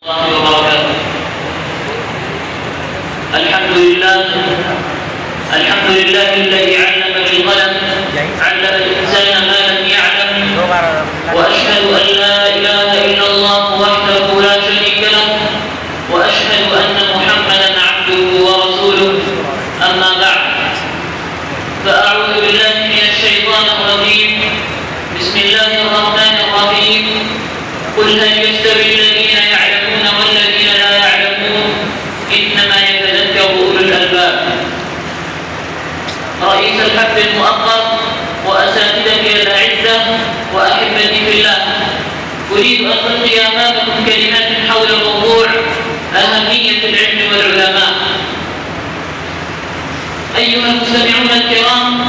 وبركاته. الحمد لله الذي علم بالقلم، علم الإنسان ما لم يعلم، وأشهد أن لا إله إلا الله وحده لا شريك له، وأشهد أن محمدا عبده ورسوله. أما بعد، فأعوذ بالله من الشيطان الرجيم. بسم الله الرحمن الرحيم. قل هل يستوي الذين يعلمون والذين لا يعلمون إنما يتذكر أولو الألباب. رئيس الحفل المؤقت وأساتذتي الأعزة وأحبتي في الله، أريد أن ألقي أمامكم كلمات حول موضوع أهمية العلم والعلماء. أيها المستمعون الكرام،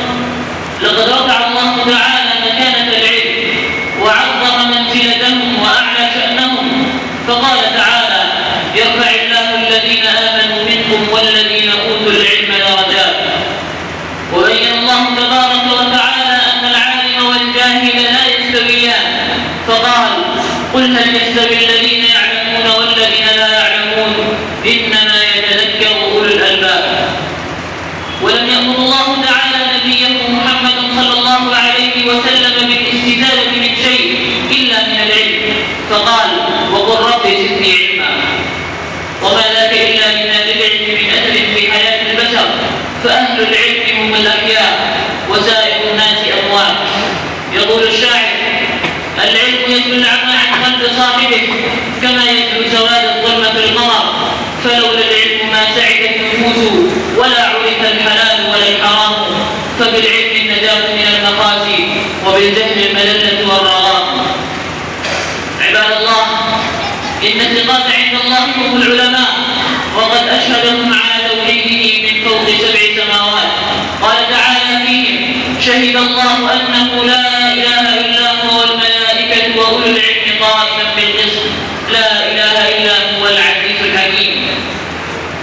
لقد رفع الله تعالى مكانة العلم وعظم منزلتهم وأعلى شأنهم، فقال تعالى: يرفع الله الذين آمنوا منكم والذين أوتوا العلم درجات. وبين الله تبارك وتعالى أن العالم والجاهل لا يستويان، فقال: قل هل يستوي الذين يعلمون والذين لا يعلمون إنما يتذكر أولو الألباب. ولم يأمر الله تعالى نبيه محمد صلى الله عليه وسلم بالاستزادة من شيء إلا من العلم، فقال: وقل رب زدني علما. وما ذاك إلا لما للعلم من أثر في حياة البشر، فأهل العلم هم الأحياء وسائر الناس أموات. يقول الشاعر: العلم يزل العمى عن قلب صاحبه كما يزل سواد الظلمة في القمر، فلولا العلم ما سعدت النفوس ولا عرف الحلال ولا الحرام، فبالعلم النجاة من المقاسي وبالجهل المذلة والرغام. عباد الله، إن الثقات عند الله هم العلماء، وقد أشهدهم على توحيده من فوق 7 سماوات. قال تعالى فيهم: شهد الله أنه لا إله إلا هو والملائكة وأولو العلم قائما بالقسط، لا إله إلا هو العزيز الحكيم.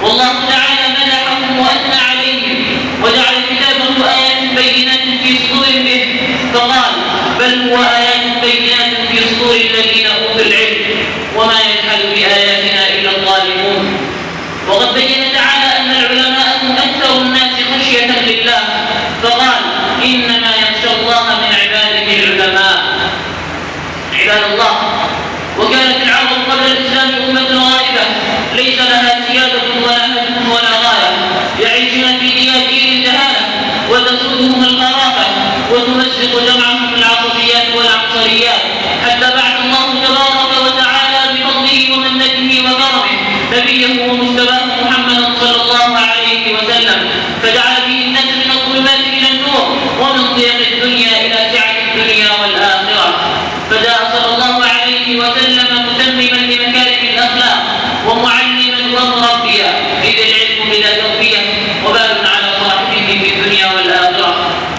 والله تعالى مدحهم وأثنى عليهم وجعل كتابه آيات بينات في صدور به، فقال: بل هو آيات بينات في صدور الذين أوتوا العلم وما يجحد بآياتنا إلا الظالمون. وقد بين تعالى أن العلماء هم أكثر الناس خشية لله، فقال: إنما يخشى الله من عباده العلماء. عباد الله، وكانت العرب قبل الإسلام أمة غائبة ليس لها سيادة ولا هدف ولا غاية، يعيشون في دياجير الجهالة وتسودهم الخرافة وتمزق جمعهم العصبيات والعنصريات، حتى بعث الله تبارك وتعالى بفضله ومنته وكرمه نبيه ومجتباه محمدا صلى الله عليه وسلم، فجعل به الناس من الظلمات إلى النور ومن ضيق الدنيا إلى سعة الدنيا والآخرة. فجاء صلى الله عليه وسلم متمما لمكارم الأخلاق ومعلما ومربيا، إذ العلم بلا تربية وبال على صاحبه في الدنيا والآخرة.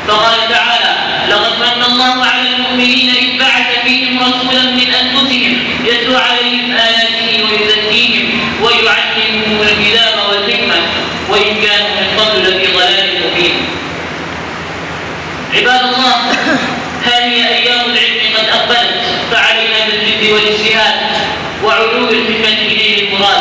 فقال تعالى: لقد من الله على المؤمنين إذ بعث فيهم رسولا من أنفسهم يتلو عليهم آياته ويزكيهم ويعلمهم الكتاب والحكمة وإن كانوا من قبل لفي ضلال مبين. عباد الله، هذه أيام العلم قد أقبلت، فعلينا بالجد والاجتهاد وعلو الحكمة إليه المراد.